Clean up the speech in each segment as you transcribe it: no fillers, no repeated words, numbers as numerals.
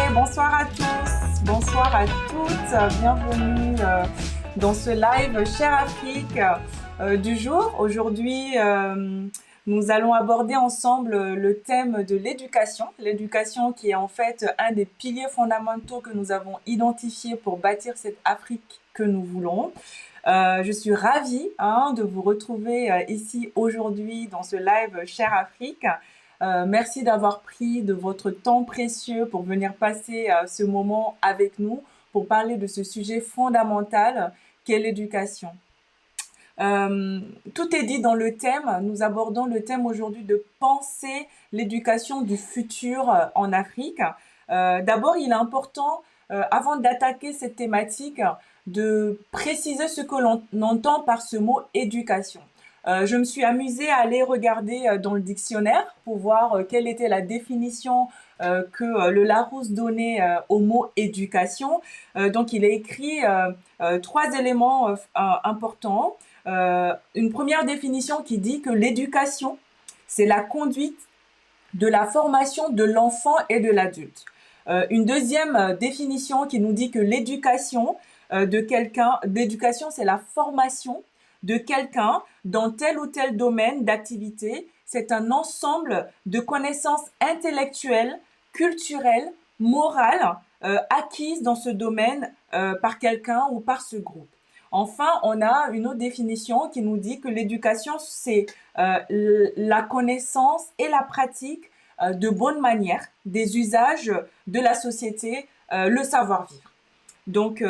bonsoir à tous, bonsoir à toutes, bienvenue dans ce live Chère Afrique du jour. Aujourd'hui, nous allons aborder ensemble le thème de l'éducation qui est en fait un des piliers fondamentaux que nous avons identifiés pour bâtir cette Afrique que nous voulons. Je suis ravie de vous retrouver ici aujourd'hui dans ce live Chère Afrique. Merci d'avoir pris de votre temps précieux pour venir passer ce moment avec nous pour parler de ce sujet fondamental qu'est l'éducation. Tout est dit dans le thème. Nous abordons le thème aujourd'hui de penser l'éducation du futur en Afrique. D'abord, il est important, avant d'attaquer cette thématique, de préciser ce que l'on entend par ce mot éducation. Je me suis amusée à aller regarder dans le dictionnaire pour voir quelle était la définition que le Larousse donnait au mot éducation. Donc, il est écrit trois éléments importants. Une première définition qui dit que l'éducation, c'est la conduite de la formation de l'enfant et de l'adulte. Une deuxième définition qui nous dit que l'éducation l'éducation, c'est la formation de quelqu'un dans tel ou tel domaine d'activité. C'est un ensemble de connaissances intellectuelles, culturelles, morales, acquises dans ce domaine par quelqu'un ou par ce groupe. Enfin, on a une autre définition qui nous dit que l'éducation, c'est la connaissance et la pratique de bonnes manières, des usages de la société, le savoir-vivre. Donc,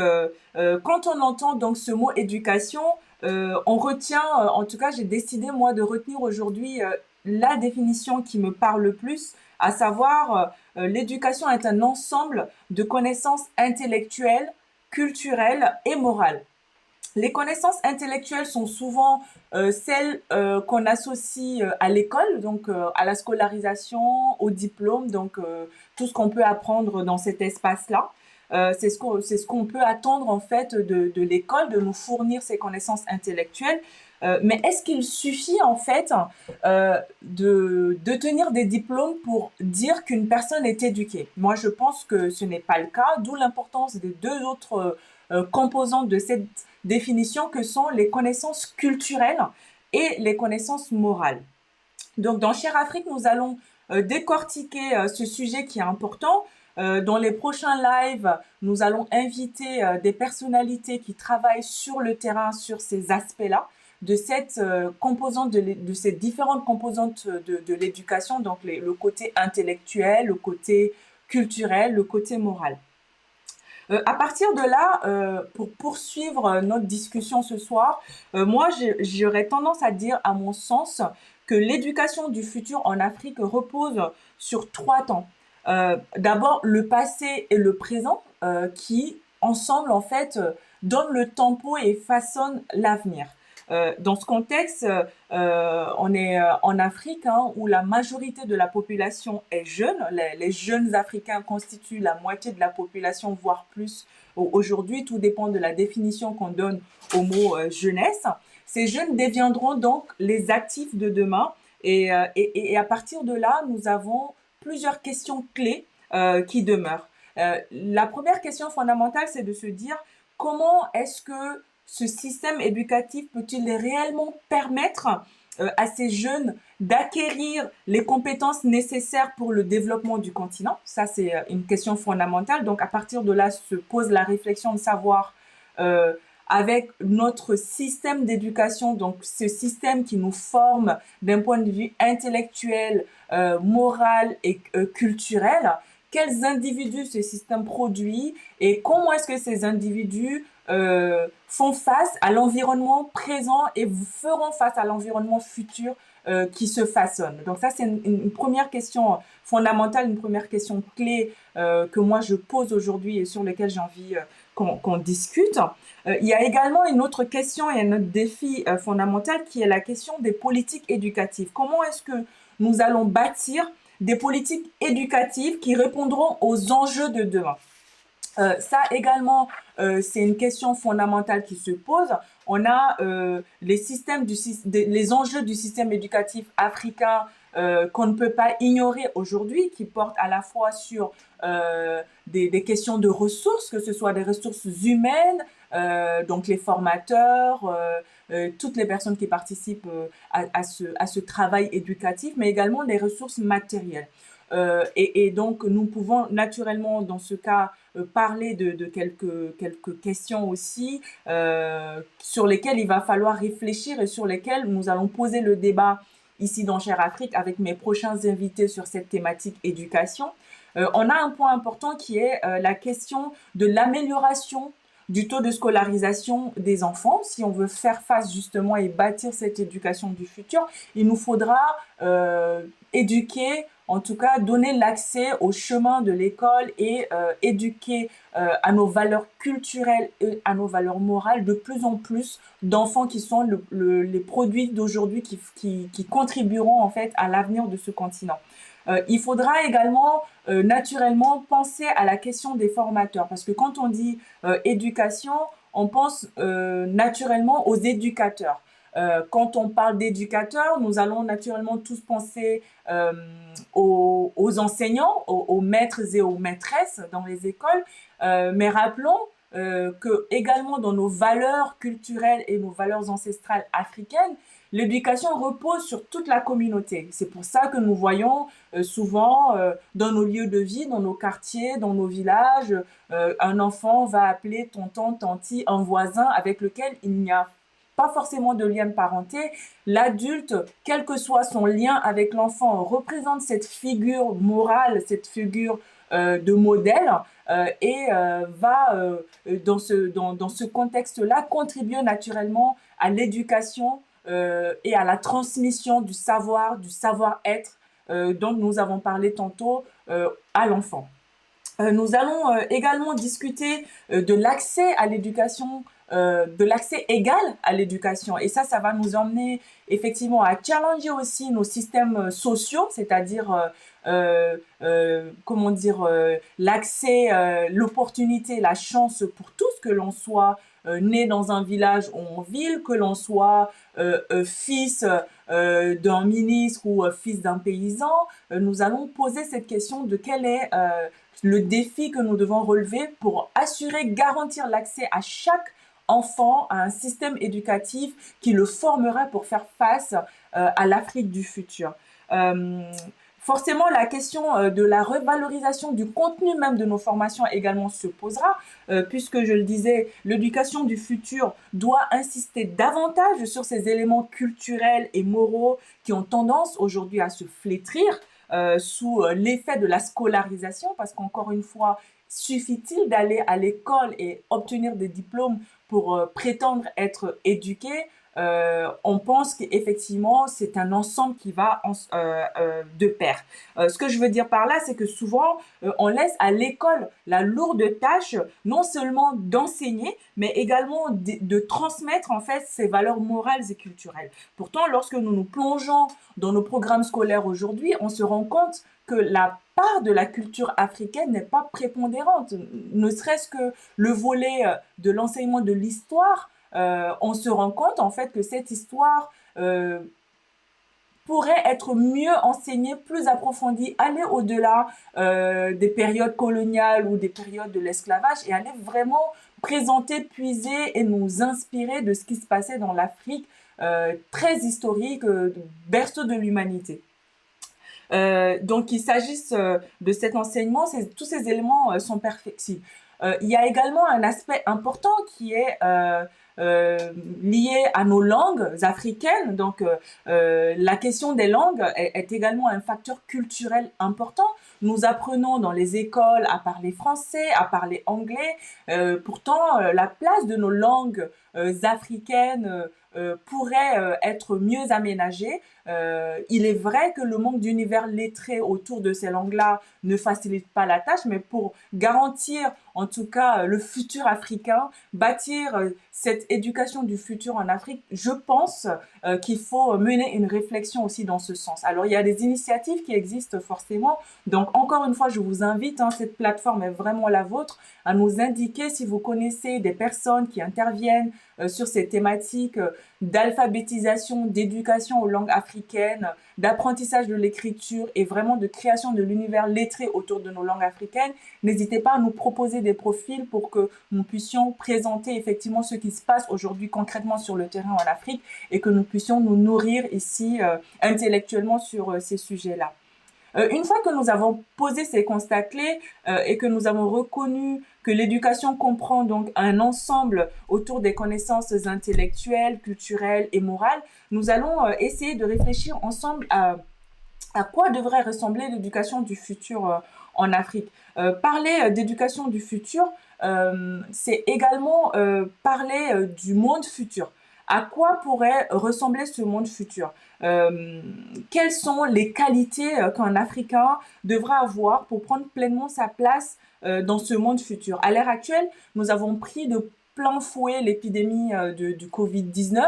quand on entend donc ce mot éducation, on retient, en tout cas, j'ai décidé moi de retenir aujourd'hui la définition qui me parle le plus, à savoir l'éducation est un ensemble de connaissances intellectuelles, culturelles et morales. Les connaissances intellectuelles sont souvent celles qu'on associe à l'école, donc à la scolarisation, au diplôme, donc tout ce qu'on peut apprendre dans cet espace-là. C'est ce qu'on peut attendre en fait de l'école, de nous fournir ces connaissances intellectuelles. Mais est-ce qu'il suffit en fait de tenir des diplômes pour dire qu'une personne est éduquée? Moi, je pense que ce n'est pas le cas, d'où l'importance des deux autres composantes de cette définition que sont les connaissances culturelles et les connaissances morales. Donc, dans Chère Afrique, nous allons décortiquer ce sujet qui est important. Dans les prochains lives, nous allons inviter des personnalités qui travaillent sur le terrain sur ces aspects-là, de cette composante, de ces différentes composantes de l'éducation, donc le côté intellectuel, le côté culturel, le côté moral. À partir de là, pour poursuivre notre discussion ce soir, moi j'aurais tendance à dire, à mon sens, que l'éducation du futur en Afrique repose sur trois temps. D'abord, le passé et le présent qui, ensemble, en fait, donnent le tempo et façonnent l'avenir. Dans ce contexte, on est en Afrique où la majorité de la population est jeune. Les jeunes Africains constituent la moitié de la population, voire plus aujourd'hui. Tout dépend de la définition qu'on donne au mot jeunesse. Ces jeunes deviendront donc les actifs de demain. Et à partir de là, nous avons plusieurs questions clés qui demeurent. La première question fondamentale, c'est de se dire comment est-ce que ce système éducatif peut-il réellement permettre à ces jeunes d'acquérir les compétences nécessaires pour le développement du continent? Ça, c'est une question fondamentale. Donc, à partir de là, se pose la réflexion de savoir avec notre système d'éducation, donc ce système qui nous forme d'un point de vue intellectuel, moral et culturel, quels individus ce système produit et comment est-ce que ces individus font face à l'environnement présent et feront face à l'environnement futur qui se façonne. Donc ça, c'est une première question fondamentale, une première question clé que moi je pose aujourd'hui et sur laquelle j'ai envie qu'on discute. Il y a également une autre question et un autre défi fondamental qui est la question des politiques éducatives. Comment est-ce que nous allons bâtir des politiques éducatives qui répondront aux enjeux de demain? Ça également, c'est une question fondamentale qui se pose. On a les enjeux du système éducatif africain qu'on ne peut pas ignorer aujourd'hui, qui portent à la fois sur des questions de ressources, que ce soit des ressources humaines, donc les formateurs, toutes les personnes qui participent à ce travail éducatif, mais également des ressources matérielles. Et donc, nous pouvons naturellement, dans ce cas, parler de quelques questions aussi sur lesquelles il va falloir réfléchir et sur lesquelles nous allons poser le débat ici dans Cher Afrique avec mes prochains invités sur cette thématique éducation. On a un point important qui est la question de l'amélioration du taux de scolarisation des enfants. Si on veut faire face justement et bâtir cette éducation du futur, il nous faudra éduquer, en tout cas donner l'accès au chemin de l'école et éduquer à nos valeurs culturelles et à nos valeurs morales de plus en plus d'enfants qui sont les produits d'aujourd'hui qui contribueront en fait à l'avenir de ce continent. Il faudra également naturellement penser à la question des formateurs parce que quand on dit éducation, on pense naturellement aux éducateurs. Quand on parle d'éducateurs, nous allons naturellement tous penser aux enseignants, aux maîtres et aux maîtresses dans les écoles, mais rappelons que également dans nos valeurs culturelles et nos valeurs ancestrales africaines, l'éducation repose sur toute la communauté. C'est pour ça que nous voyons souvent dans nos lieux de vie, dans nos quartiers, dans nos villages, un enfant va appeler tonton, tanti, un voisin avec lequel il n'y a pas forcément de lien de parenté. L'adulte, quel que soit son lien avec l'enfant, représente cette figure morale, cette figure de modèle va, dans ce contexte-là, contribuer naturellement à l'éducation et à la transmission du savoir, du savoir-être dont nous avons parlé tantôt à l'enfant. Nous allons également discuter de l'accès à l'éducation, de l'accès égal à l'éducation. Et ça va nous emmener effectivement à challenger aussi nos systèmes sociaux, c'est-à-dire, comment dire, l'accès, l'opportunité, la chance pour tous, que l'on soit né dans un village ou en ville, que l'on soit fils d'un ministre ou fils d'un paysan. Nous allons poser cette question de quel est le défi que nous devons relever pour assurer, garantir l'accès à chaque enfant à un système éducatif qui le formera pour faire face à l'Afrique du futur. Forcément, la question de la revalorisation du contenu même de nos formations également se posera, puisque je le disais, l'éducation du futur doit insister davantage sur ces éléments culturels et moraux qui ont tendance aujourd'hui à se flétrir sous l'effet de la scolarisation, parce qu'encore une fois, suffit-il d'aller à l'école et obtenir des diplômes pour prétendre être éduqué? On pense qu'effectivement, c'est un ensemble qui va de pair. Ce que je veux dire par là, c'est que souvent, on laisse à l'école la lourde tâche, non seulement d'enseigner, mais également de transmettre en fait ces valeurs morales et culturelles. Pourtant, lorsque nous nous plongeons dans nos programmes scolaires aujourd'hui, on se rend compte que la part de la culture africaine n'est pas prépondérante, ne serait-ce que le volet de l'enseignement de l'histoire. On se rend compte en fait que cette histoire pourrait être mieux enseignée, plus approfondie, aller au-delà des périodes coloniales ou des périodes de l'esclavage et aller vraiment présenter, puiser et nous inspirer de ce qui se passait dans l'Afrique très historique, berceau de l'humanité. Donc, qu'il s'agisse de cet enseignement, tous ces éléments sont perfectibles. Il y a également un aspect important qui est lié à nos langues africaines. Donc, la question des langues est également un facteur culturel important. Nous apprenons dans les écoles à parler français, à parler anglais. Pourtant, la place de nos langues africaines pourrait être mieux aménagée. Il est vrai que le manque d'univers lettrés autour de ces langues-là ne facilite pas la tâche, mais pour garantir en tout cas le futur africain, bâtir cette éducation du futur en Afrique, je pense qu'il faut mener une réflexion aussi dans ce sens. Alors il y a des initiatives qui existent forcément, donc encore une fois je vous invite, cette plateforme est vraiment la vôtre, à nous indiquer si vous connaissez des personnes qui interviennent sur ces thématiques d'alphabétisation, d'éducation aux langues africaines, d'apprentissage de l'écriture et vraiment de création de l'univers lettré autour de nos langues africaines, n'hésitez pas à nous proposer des profils pour que nous puissions présenter effectivement ce qui se passe aujourd'hui concrètement sur le terrain en Afrique et que nous puissions nous nourrir ici intellectuellement sur ces sujets-là. Une fois que nous avons posé ces constats clés et que nous avons reconnu que l'éducation comprend donc un ensemble autour des connaissances intellectuelles, culturelles et morales, nous allons essayer de réfléchir ensemble à quoi devrait ressembler l'éducation du futur en Afrique. Parler d'éducation du futur, c'est également parler du monde futur. À quoi pourrait ressembler ce monde futur? Quelles sont les qualités qu'un Africain devra avoir pour prendre pleinement sa place dans ce monde futur? À l'heure actuelle, nous avons pris de plein fouet l'épidémie du Covid-19.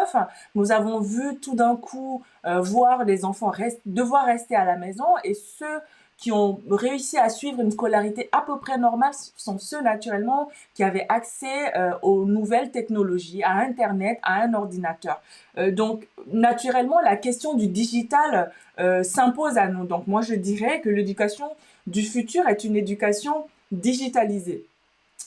Nous avons vu tout d'un coup voir les enfants devoir rester à la maison et ceux qui ont réussi à suivre une scolarité à peu près normale sont ceux naturellement qui avaient accès aux nouvelles technologies, à Internet, à un ordinateur. Donc naturellement, la question du digital s'impose à nous. Donc moi, je dirais que l'éducation du futur est une éducation digitalisée.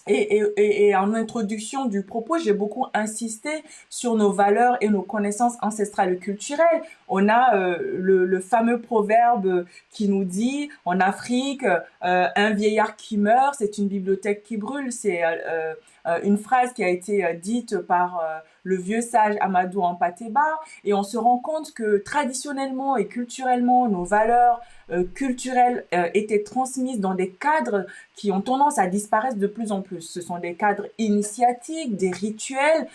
Et en introduction du propos, j'ai beaucoup insisté sur nos valeurs et nos connaissances ancestrales et culturelles. On a le fameux proverbe qui nous dit en Afrique, un vieillard qui meurt, c'est une bibliothèque qui brûle. C'est une phrase qui a été dite par le vieux sage Amadou Hampâté-Bâ. Et on se rend compte que traditionnellement et culturellement, nos valeurs culturelles étaient transmises dans des cadres qui ont tendance à disparaître de plus en plus. Ce sont des cadres initiatiques, des rituels,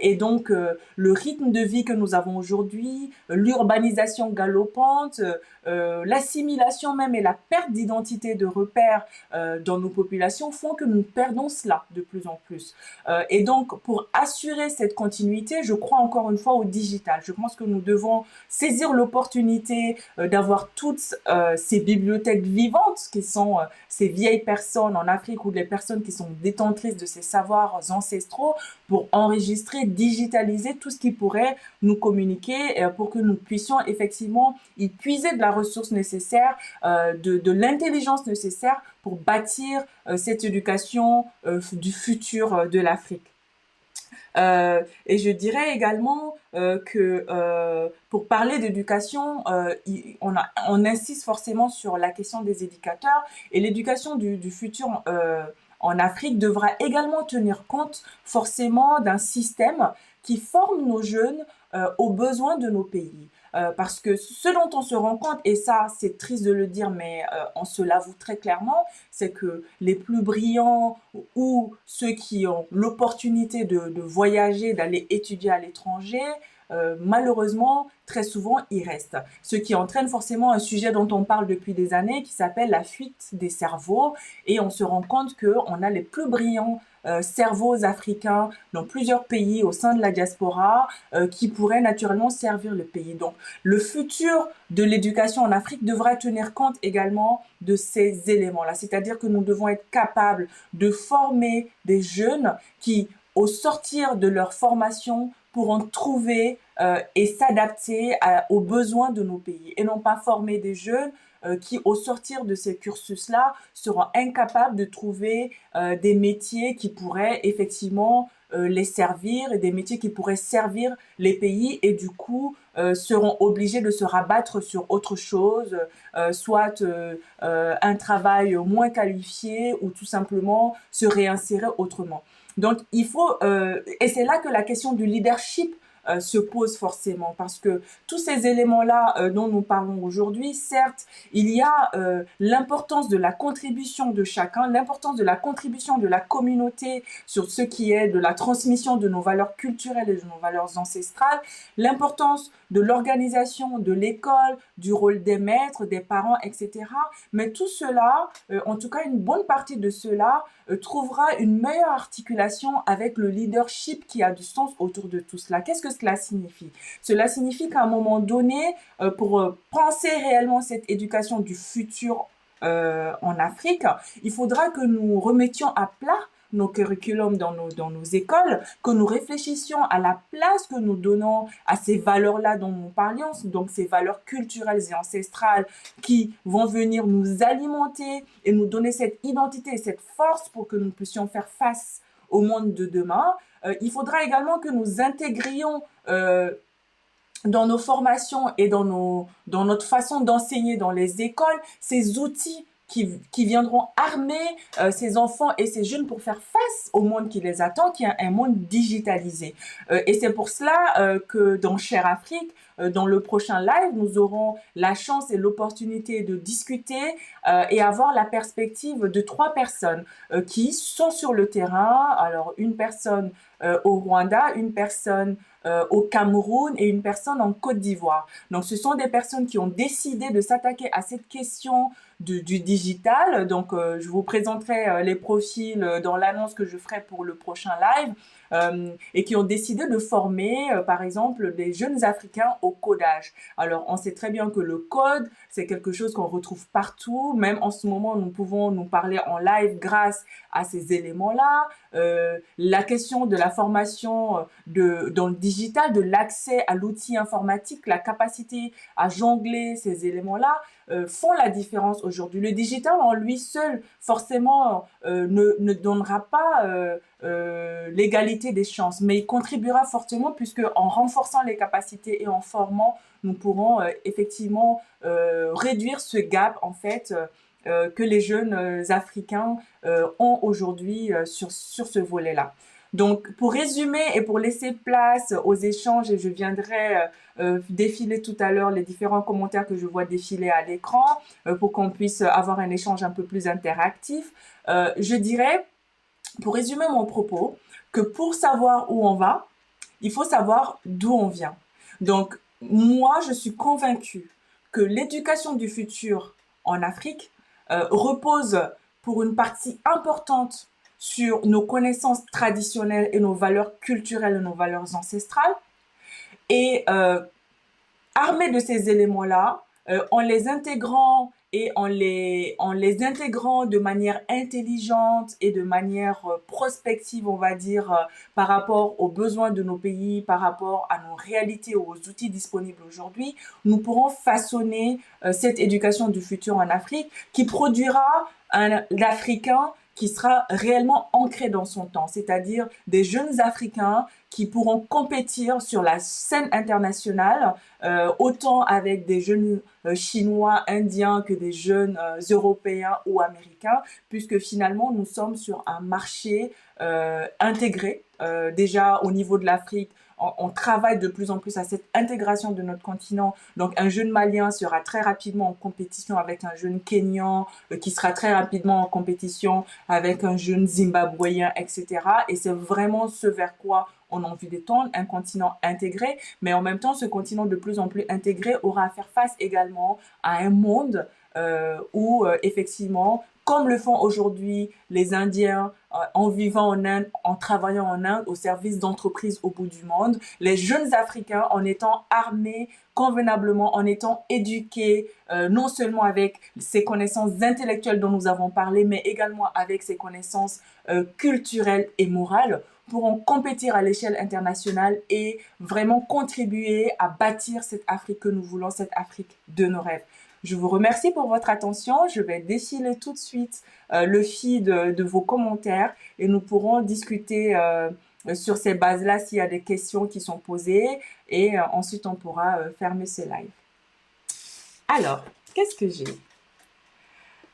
et donc le rythme de vie que nous avons aujourd'hui, l'urbanisation galopante, l'assimilation même et la perte d'identité de repères dans nos populations font que nous perdons cela de plus en plus. Et donc, pour assurer cette continuité, je crois encore une fois au digital. Je pense que nous devons saisir l'opportunité d'avoir toutes ces bibliothèques vivantes qui sont ces vieilles personnes en Afrique ou les personnes qui sont détentrices de ces savoirs ancestraux pour enregistrer, digitaliser tout ce qui pourrait nous communiquer pour que nous puissions effectivement y puiser de la ressource nécessaire, de l'intelligence nécessaire pour bâtir cette éducation du futur de l'Afrique. Et je dirais également que pour parler d'éducation, on insiste forcément sur la question des éducateurs et l'éducation du futur en Afrique devra également tenir compte forcément d'un système qui forme nos jeunes aux besoins de nos pays. Parce que ce dont on se rend compte, et ça c'est triste de le dire, mais on se l'avoue très clairement, c'est que les plus brillants ou ceux qui ont l'opportunité de voyager, d'aller étudier à l'étranger, malheureusement, très souvent, ils restent. Ce qui entraîne forcément un sujet dont on parle depuis des années qui s'appelle la fuite des cerveaux. Et on se rend compte qu'on a les plus brillants cerveaux africains dans plusieurs pays au sein de la diaspora qui pourraient naturellement servir le pays. Donc, le futur de l'éducation en Afrique devra tenir compte également de ces éléments-là. C'est-à-dire que nous devons être capables de former des jeunes qui, au sortir de leur formation, pourront trouver et s'adapter aux besoins de nos pays et non pas former des jeunes qui, au sortir de ces cursus-là, seront incapables de trouver des métiers qui pourraient effectivement les servir et des métiers qui pourraient servir les pays et du coup seront obligés de se rabattre sur autre chose, soit un travail moins qualifié ou tout simplement se réinsérer autrement. Donc il faut, et c'est là que la question du leadership se pose forcément parce que tous ces éléments-là dont nous parlons aujourd'hui, certes, il y a l'importance de la contribution de chacun, l'importance de la contribution de la communauté sur ce qui est de la transmission de nos valeurs culturelles et de nos valeurs ancestrales, l'importance de l'organisation de l'école, du rôle des maîtres, des parents, etc. Mais tout cela, en tout cas une bonne partie de cela, trouvera une meilleure articulation avec le leadership qui a du sens autour de tout cela. Qu'est-ce que cela signifie? Cela signifie qu'à un moment donné, pour penser réellement cette éducation du futur en Afrique, il faudra que nous remettions à plat nos curriculums dans nos écoles, que nous réfléchissions à la place que nous donnons à ces valeurs-là dont nous parlions, donc ces valeurs culturelles et ancestrales qui vont venir nous alimenter et nous donner cette identité et cette force pour que nous puissions faire face au monde de demain. Il faudra également que nous intégrions dans nos formations et dans notre façon d'enseigner dans les écoles, ces outils qui viendront armer ces enfants et ces jeunes pour faire face au monde qui les attend, qui est un monde digitalisé. Et c'est pour cela que dans Cher Afrique, dans le prochain live, nous aurons la chance et l'opportunité de discuter et avoir la perspective de 3 personnes qui sont sur le terrain. Alors, une personne au Rwanda, une personne au Cameroun et une personne en Côte d'Ivoire. Donc, ce sont des personnes qui ont décidé de s'attaquer à cette question du digital. Donc, je vous présenterai les profils dans l'annonce que je ferai pour le prochain live. Et qui ont décidé de former, par exemple, des jeunes Africains au codage. Alors, on sait très bien que le code, c'est quelque chose qu'on retrouve partout. Même en ce moment, nous pouvons nous parler en live grâce à ces éléments-là. La question de la formation dans le digital, de l'accès à l'outil informatique, la capacité à jongler ces éléments-là, font la différence aujourd'hui. Le digital en lui seul, forcément, ne donnera pas l'égalité des chances, mais il contribuera fortement puisque en renforçant les capacités et en formant, nous pourrons effectivement réduire ce gap en fait que les jeunes africains ont aujourd'hui sur ce volet-là. Donc, pour résumer et pour laisser place aux échanges, et je viendrai défiler tout à l'heure les différents commentaires que je vois défiler à l'écran pour qu'on puisse avoir un échange un peu plus interactif, je dirais, pour résumer mon propos, que pour savoir où on va, il faut savoir d'où on vient. Donc, moi, je suis convaincue que l'éducation du futur en Afrique repose pour une partie importante sur nos connaissances traditionnelles et nos valeurs culturelles et nos valeurs ancestrales. Et armés de ces éléments-là, en les intégrant et en les intégrant de manière intelligente et de manière prospective, on va dire, par rapport aux besoins de nos pays, par rapport à nos réalités, aux outils disponibles aujourd'hui, nous pourrons façonner cette éducation du futur en Afrique qui produira un Africain qui sera réellement ancré dans son temps, c'est-à-dire des jeunes Africains qui pourront compétir sur la scène internationale, autant avec des jeunes chinois, indiens que des jeunes européens ou américains, puisque finalement nous sommes sur un marché intégré. Déjà au niveau de l'Afrique, on travaille de plus en plus à cette intégration de notre continent. Donc un jeune Malien sera très rapidement en compétition avec un jeune Kenyan, qui sera très rapidement en compétition avec un jeune Zimbabwéen, etc. Et c'est vraiment ce vers quoi on a envie d'étendre, un continent intégré, mais en même temps, ce continent de plus en plus intégré aura à faire face également à un monde où, effectivement, comme le font aujourd'hui les Indiens en vivant en Inde, en travaillant en Inde, au service d'entreprises au bout du monde, les jeunes Africains en étant armés convenablement, en étant éduqués, non seulement avec ces connaissances intellectuelles dont nous avons parlé, mais également avec ces connaissances culturelles et morales, pourront compétir à l'échelle internationale et vraiment contribuer à bâtir cette Afrique que nous voulons, cette Afrique de nos rêves. Je vous remercie pour votre attention. Je vais défiler tout de suite le feed de vos commentaires et nous pourrons discuter sur ces bases-là s'il y a des questions qui sont posées et ensuite on pourra fermer ce live. Alors, qu'est-ce que j'ai?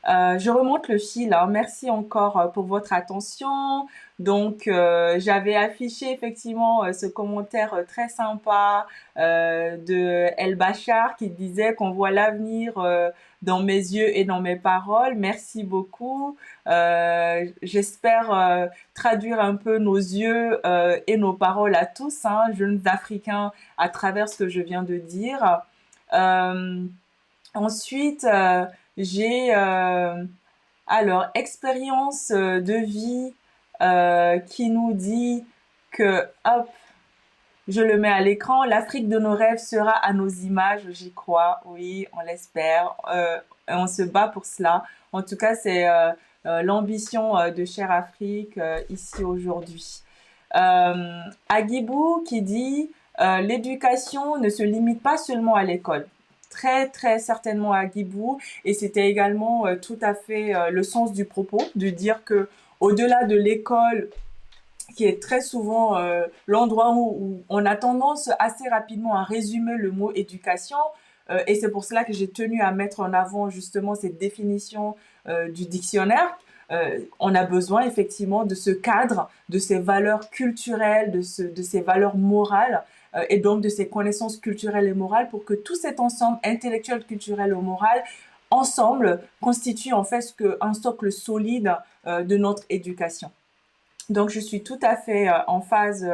Je remonte le fil, hein. Merci encore pour votre attention. Donc, j'avais affiché effectivement ce commentaire très sympa de El Bachar qui disait qu'on voit l'avenir dans mes yeux et dans mes paroles. Merci beaucoup. J'espère traduire un peu nos yeux et nos paroles à tous, hein, jeunes Africains, à travers ce que je viens de dire. Ensuite, j'ai alors expérience de vie qui nous dit que, hop, je le mets à l'écran, l'Afrique de nos rêves sera à nos images, j'y crois, oui, on l'espère, on se bat pour cela. En tout cas, l'ambition de Chère Afrique ici aujourd'hui. Agibou qui dit l'éducation ne se limite pas seulement à l'école. Très très certainement Agibou, et c'était également tout à fait le sens du propos, de dire que au-delà de l'école qui est très souvent l'endroit où on a tendance assez rapidement à résumer le mot éducation. Et c'est pour cela que j'ai tenu à mettre en avant justement cette définition du dictionnaire. On a besoin effectivement de ce cadre, de ces valeurs culturelles, de ces valeurs morales, et donc de ces connaissances culturelles et morales pour que tout cet ensemble intellectuel, culturel et moral ensemble constitue en fait un socle solide de notre éducation. Donc, je suis tout à fait en phase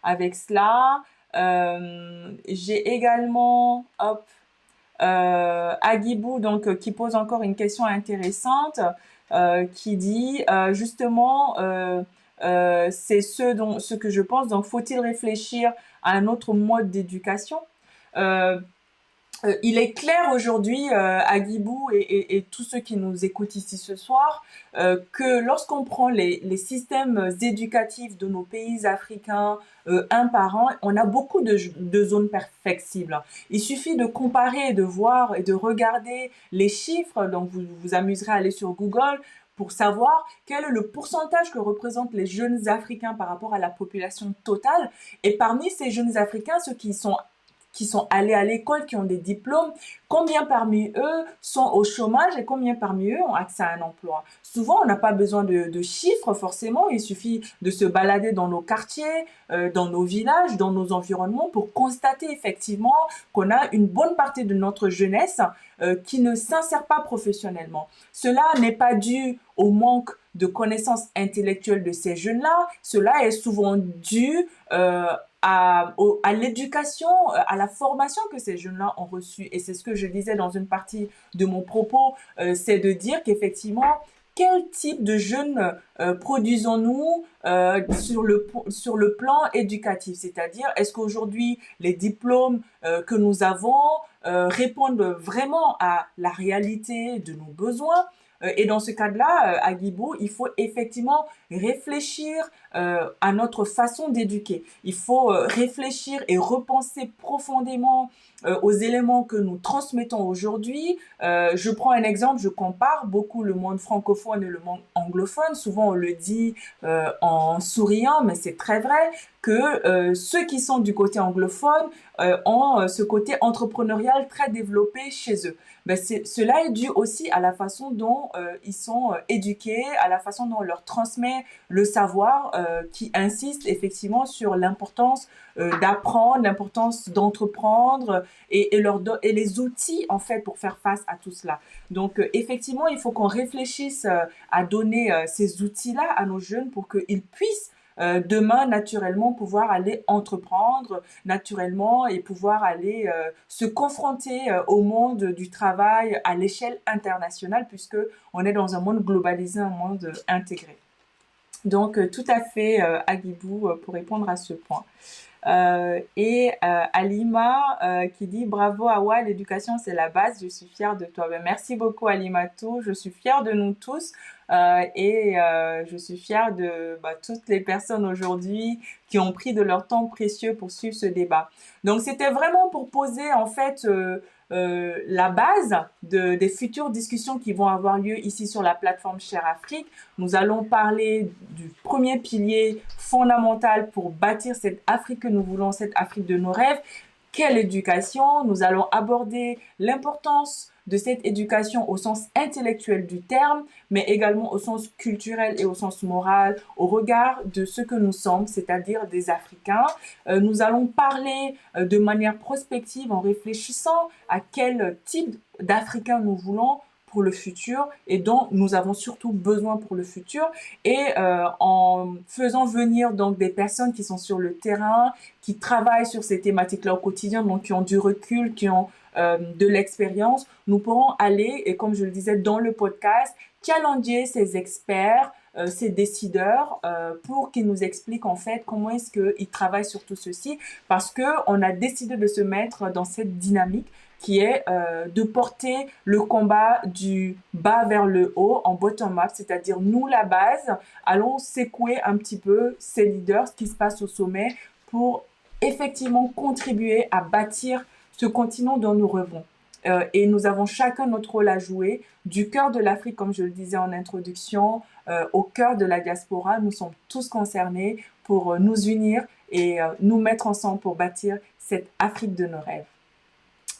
avec cela. J'ai également, hop, Agibou, donc, qui pose encore une question intéressante, qui dit justement, c'est ce que je pense. Donc, faut-il réfléchir à un autre mode d'éducation? Euh, il est clair aujourd'hui, à Guibou et tous ceux qui nous écoutent ici ce soir, que lorsqu'on prend les systèmes éducatifs de nos pays africains un par un, on a beaucoup de zones perfectibles. Il suffit de comparer, de voir et de regarder les chiffres. Donc vous vous amuserez à aller sur Google pour savoir quel est le pourcentage que représentent les jeunes Africains par rapport à la population totale. Et parmi ces jeunes Africains, ceux qui sont allés à l'école, qui ont des diplômes, combien parmi eux sont au chômage et combien parmi eux ont accès à un emploi. Souvent, on n'a pas besoin de chiffres forcément, il suffit de se balader dans nos quartiers, dans nos villages, dans nos environnements pour constater effectivement qu'on a une bonne partie de notre jeunesse qui ne s'insère pas professionnellement. Cela n'est pas dû au manque de connaissances intellectuelles de ces jeunes-là, cela est souvent dû à l'éducation, à la formation que ces jeunes-là ont reçue. Et c'est ce que je disais dans une partie de mon propos, c'est de dire qu'effectivement, quel type de jeunes produisons-nous sur le plan éducatif? C'est-à-dire, est-ce qu'aujourd'hui, les diplômes que nous avons répondent vraiment à la réalité de nos besoins? Et dans ce cadre-là, à Guibo, il faut effectivement réfléchir à notre façon d'éduquer. Il faut réfléchir et repenser profondément aux éléments que nous transmettons aujourd'hui. Je prends un exemple, je compare beaucoup le monde francophone et le monde anglophone. Souvent, on le dit en souriant, mais c'est très vrai que ceux qui sont du côté anglophone ont ce côté entrepreneurial très développé chez eux. Ben cela est dû aussi à la façon dont ils sont éduqués, à la façon dont on leur transmet le savoir, qui insiste effectivement sur l'importance d'apprendre, l'importance d'entreprendre et les outils en fait pour faire face à tout cela. Donc effectivement, il faut qu'on réfléchisse à donner ces outils-là à nos jeunes pour qu'ils puissent demain naturellement pouvoir aller entreprendre naturellement et pouvoir aller se confronter au monde du travail à l'échelle internationale puisque on est dans un monde globalisé, un monde intégré. Donc tout à fait Agibou pour répondre à ce point. Alima qui dit bravo Awa, l'éducation c'est la base, je suis fière de toi. Ben, merci beaucoup Alimatou, je suis fière de nous tous je suis fière de toutes les personnes aujourd'hui qui ont pris de leur temps précieux pour suivre ce débat. Donc c'était vraiment pour poser en fait la base des futures discussions qui vont avoir lieu ici sur la plateforme Chère Afrique. Nous allons parler du premier pilier fondamental pour bâtir cette Afrique que nous voulons, cette Afrique de nos rêves. Quelle éducation? Nous allons aborder l'importance de cette éducation au sens intellectuel du terme, mais également au sens culturel et au sens moral, au regard de ce que nous sommes, c'est-à-dire des Africains. Nous allons parler de manière prospective en réfléchissant à quel type d'Africains nous voulons pour le futur et dont nous avons surtout besoin pour le futur en faisant venir donc des personnes qui sont sur le terrain, qui travaillent sur ces thématiques-là au quotidien, donc qui ont du recul, qui ont de l'expérience, nous pourrons aller, et comme je le disais dans le podcast, challenger ces experts, ces décideurs, pour qu'ils nous expliquent en fait comment est-ce qu'ils travaillent sur tout ceci, parce que on a décidé de se mettre dans cette dynamique qui est de porter le combat du bas vers le haut en bottom-up, c'est-à-dire nous, la base, allons secouer un petit peu ces leaders, ce qui se passe au sommet, pour effectivement contribuer à bâtir ce continent dont nous rêvons. Et nous avons chacun notre rôle à jouer, du cœur de l'Afrique, comme je le disais en introduction, au cœur de la diaspora. Nous sommes tous concernés pour nous unir et nous mettre ensemble pour bâtir cette Afrique de nos rêves.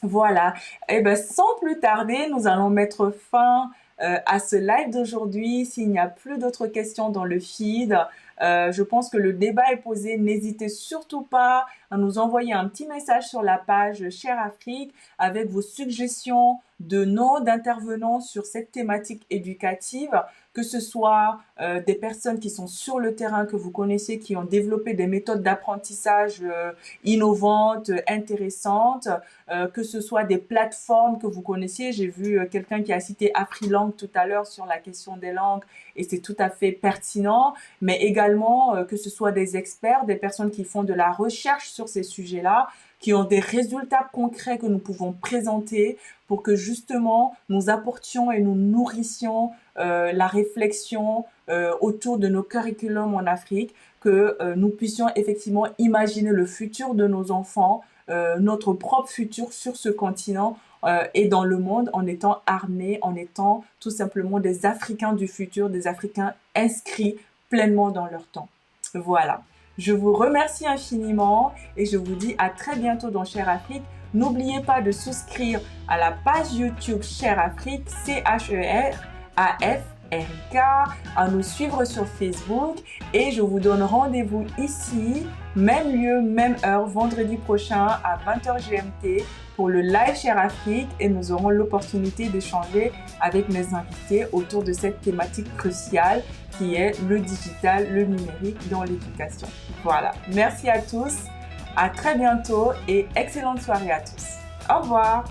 Voilà. Et ben, sans plus tarder, nous allons mettre fin à ce live d'aujourd'hui. S'il n'y a plus d'autres questions dans le feed, je pense que le débat est posé. N'hésitez surtout pas à nous envoyer un petit message sur la page Share Afrique avec vos suggestions de noms d'intervenants sur cette thématique éducative, que ce soit des personnes qui sont sur le terrain, que vous connaissez, qui ont développé des méthodes d'apprentissage innovantes, intéressantes, que ce soit des plateformes que vous connaissiez. J'ai vu quelqu'un qui a cité Afrilang tout à l'heure sur la question des langues et c'est tout à fait pertinent, mais également que ce soit des experts, des personnes qui font de la recherche sur ces sujets-là, qui ont des résultats concrets que nous pouvons présenter pour que justement nous apportions et nous nourrissions la réflexion autour de nos curriculums en Afrique, que nous puissions effectivement imaginer le futur de nos enfants, notre propre futur sur ce continent et dans le monde en étant armés, en étant tout simplement des Africains du futur, des Africains inscrits pleinement dans leur temps. Voilà. Je vous remercie infiniment et je vous dis à très bientôt dans Share Afrique. N'oubliez pas de souscrire à la page YouTube Share Afrique, CHERAFRIK, à nous suivre sur Facebook et je vous donne rendez-vous ici, même lieu, même heure, vendredi prochain à 20h GMT pour le live Share Afrique et nous aurons l'opportunité d'échanger avec mes invités autour de cette thématique cruciale qui est le digital, le numérique dans l'éducation. Voilà, merci à tous, à très bientôt et excellente soirée à tous. Au revoir.